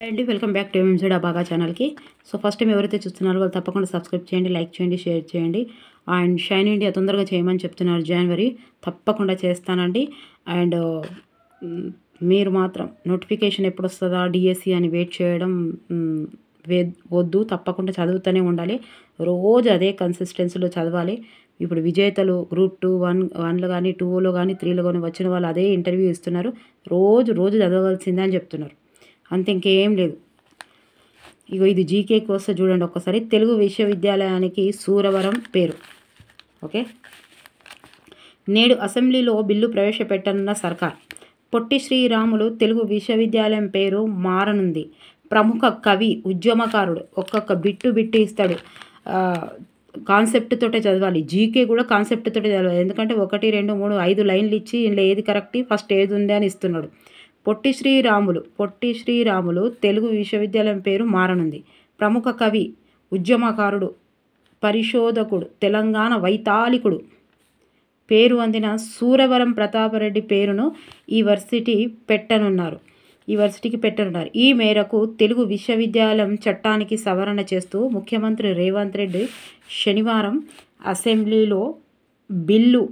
అండి welcome back to MZ అబాగా ఛానల్కి. So first time ఎవరైతే చూస్తున్నారో వాళ్ళు తప్పకుండా సబ్స్క్రైబ్ చేయండి, లైక్ చేయండి, షేర్ చేయండి. అండ్ షైన్ ఇండియా తొందరగా చేయమని చెప్తున్నారు జనవరి, తప్పకుండా చేస్తానండి. అండ్ మీరు మాత్రం నోటిఫికేషన్ ఎప్పుడు వస్తుందా డిఎస్సి అని వెయిట్ చేయడం వద్దు, తప్పకుండా చదువుతూనే ఉండాలి. రోజు అదే కన్సిస్టెన్సీలో చదవాలి. ఇప్పుడు విజేతలు గ్రూప్ 2 1లో కానీ 2లో కానీ 3లో కానీ వచ్చిన వాళ్ళు అదే ఇంటర్వ్యూ ఇస్తున్నారు. రోజు చదవవలసిందే అని చెప్తున్నారు, అంతే, ఇంకేం లేదు. ఇగో ఇది జీకేకి వస్తే చూడండి ఒక్కసారి. తెలుగు విశ్వవిద్యాలయానికి సూరవరం పేరు. ఓకే, నేడు అసెంబ్లీలో బిల్లు ప్రవేశపెట్టనున్న సర్కార్. పొట్టి శ్రీరాములు తెలుగు విశ్వవిద్యాలయం పేరు మారనుంది. ప్రముఖ కవి, ఉద్యమకారుడు. ఒక్కొక్క బిట్టు ఇస్తాడు. కాన్సెప్ట్ తోటే చదవాలి. జీకే కూడా కాన్సెప్ట్ తోటే చదవాలి. ఎందుకంటే 1 2 3 5 లైన్లు ఇచ్చి ఇందులో ఏది కరెక్ట్, ఫస్ట్ ఏది ఉంది అని ఇస్తున్నాడు. పొట్టి శ్రీరాములు తెలుగు విశ్వవిద్యాలయం పేరు మారనుంది. ప్రముఖ కవి, ఉద్యమకారుడు, పరిశోధకుడు, తెలంగాణ వైతాళికుడు పేరు అందిన సూరవరం ప్రతాపరెడ్డి పేరును ఈ వర్సిటీకి పెట్టనున్నారు. ఈ మేరకు తెలుగు విశ్వవిద్యాలయం చట్టానికి సవరణ చేస్తూ ముఖ్యమంత్రి రేవంత్ రెడ్డి శనివారం అసెంబ్లీలో బిల్లు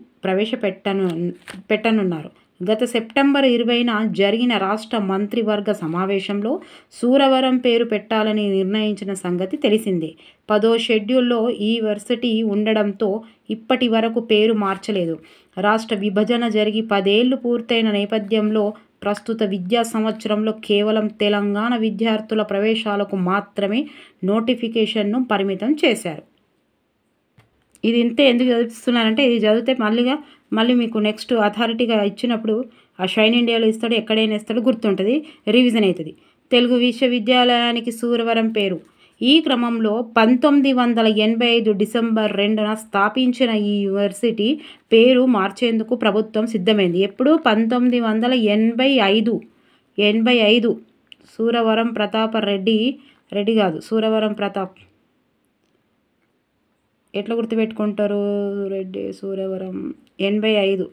పెట్టనున్నారు. గత సెప్టెంబర్ 20న జరిగిన రాష్ట్ర మంత్రివర్గ సమావేశంలో సూరవరం పేరు పెట్టాలని నిర్ణయించిన సంగతి తెలిసిందే. 10వ షెడ్యూల్లో ఈ వర్సిటీ ఉండడంతో ఇప్పటి వరకు పేరు మార్చలేదు. రాష్ట్ర విభజన జరిగి 10 ఏళ్లు పూర్తయిన నేపథ్యంలో ప్రస్తుత విద్యా సంవత్సరంలో కేవలం తెలంగాణ విద్యార్థుల ప్రవేశాలకు మాత్రమే నోటిఫికేషన్ను పరిమితం చేశారు. ఇది ఇంతే ఎందుకు చదివిస్తున్నారంటే, ఇది చదివితే మళ్ళీ మీకు నెక్స్ట్ అథారిటీగా ఇచ్చినప్పుడు ఆ షైన్ ఇండియాలో ఇస్తాడు, ఎక్కడైనా ఇస్తాడు, గుర్తుంటుంది, రివిజన్ అవుతుంది. తెలుగు విశ్వవిద్యాలయానికి సూరవరం పేరు. ఈ క్రమంలో 1985 డిసెంబర్ 2న స్థాపించిన ఈ యూనివర్సిటీ పేరు మార్చేందుకు ప్రభుత్వం సిద్ధమైంది. ఎప్పుడు? 1985. సూరవరం ప్రతాపరెడ్డి కాదు, సూరవరం ప్రతాప్. ఎట్లా గుర్తుపెట్టుకుంటారు? రెడ్డి, సూరవరం. 85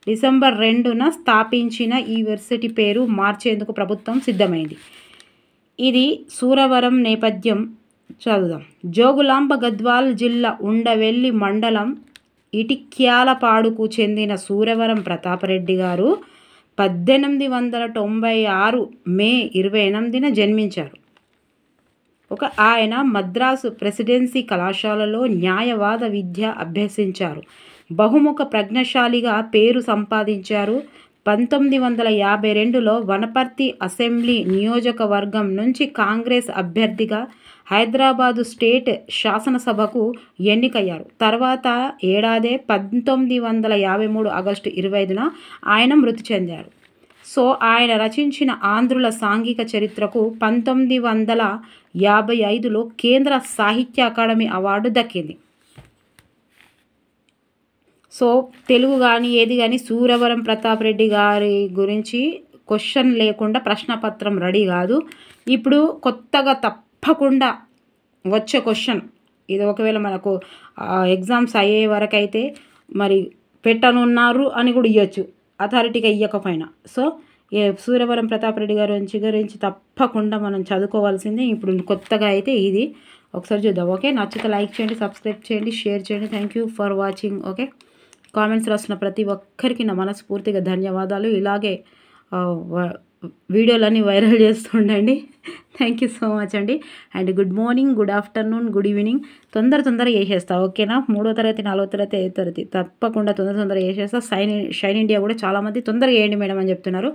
డిసెంబర్ 2న స్థాపించిన ఈ యూనివర్సిటీ పేరు మార్చేందుకు ప్రభుత్వం సిద్ధమైంది. ఇది సూరవరం నేపథ్యం చదువుదాం. జోగులాంబ గద్వాల్ జిల్లా ఉండవెల్లి మండలం ఇటిక్యాలపాడుకు చెందిన సూరవరం ప్రతాపరెడ్డి గారు 1896 మే 28న జన్మించారు. ఆయన మద్రాసు ప్రెసిడెన్సీ కళాశాలలో న్యాయవాద విద్య అభ్యసించారు. బహుముఖ ప్రజ్ఞాశాలిగా పేరు సంపాదించారు. 1952లో వనపర్తి అసెంబ్లీ నియోజకవర్గం నుంచి కాంగ్రెస్ అభ్యర్థిగా హైదరాబాదు స్టేట్ శాసనసభకు ఎన్నికయ్యారు. తర్వాత ఏడాదే 1953 ఆగస్టు 25న ఆయన మృతి చెందారు. సో ఆయన రచించిన ఆంధ్రుల సాంఘిక చరిత్రకు 1955లో కేంద్ర సాహిత్య అకాడమీ అవార్డు దక్కింది. సో తెలుగు కానీ ఏది కానీ సూరవరం ప్రతాపరెడ్డి గారి గురించి క్వశ్చన్ లేకుండా ప్రశ్నపత్రం రెడీ కాదు. ఇప్పుడు కొత్తగా తప్పకుండా వచ్చే క్వశ్చన్ ఇది. ఒకవేళ మనకు ఎగ్జామ్స్ అయ్యే వరకు అయితే మరి పెట్టనున్నారు అని కూడా ఇవ్వచ్చు, అథారిటీగా ఇవ్వకపోయినా. సో సూరవరం ప్రతాపరెడ్డి గారి గురించి తప్పకుండా మనం చదువుకోవాల్సిందే. ఇప్పుడు కొత్తగా అయితే ఇది ఒకసారి చూద్దాం. ఓకే, నచ్చితే లైక్ చేయండి, సబ్స్క్రైబ్ చేయండి, షేర్ చేయండి. Thank you for watching. Okay, comments రాస్తున్న ప్రతి ఒక్కరికి నా మనస్ఫూర్తిగా ధన్యవాదాలు. ఇలాగే వీడియోలన్నీ వైరల్ చేస్తుండండి. థ్యాంక్ యూ సో మచ్ అండి. And good morning, good afternoon, good evening. తొందరగా చేసేస్తా. ఓకేనా? 3వ తరగతి, 4వ తరగతి, 5వ తరగతి తప్పకుండా తొందరగా చేసేస్తా. షైన్ ఇండియా కూడా చాలామంది తొందరగా వేయండి మేడం అని చెప్తున్నారు.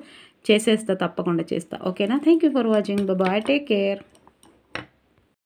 చేసేస్తా, తప్పకుండా చేస్తా. ఓకేనా? Thank you for watching. Bye, take care.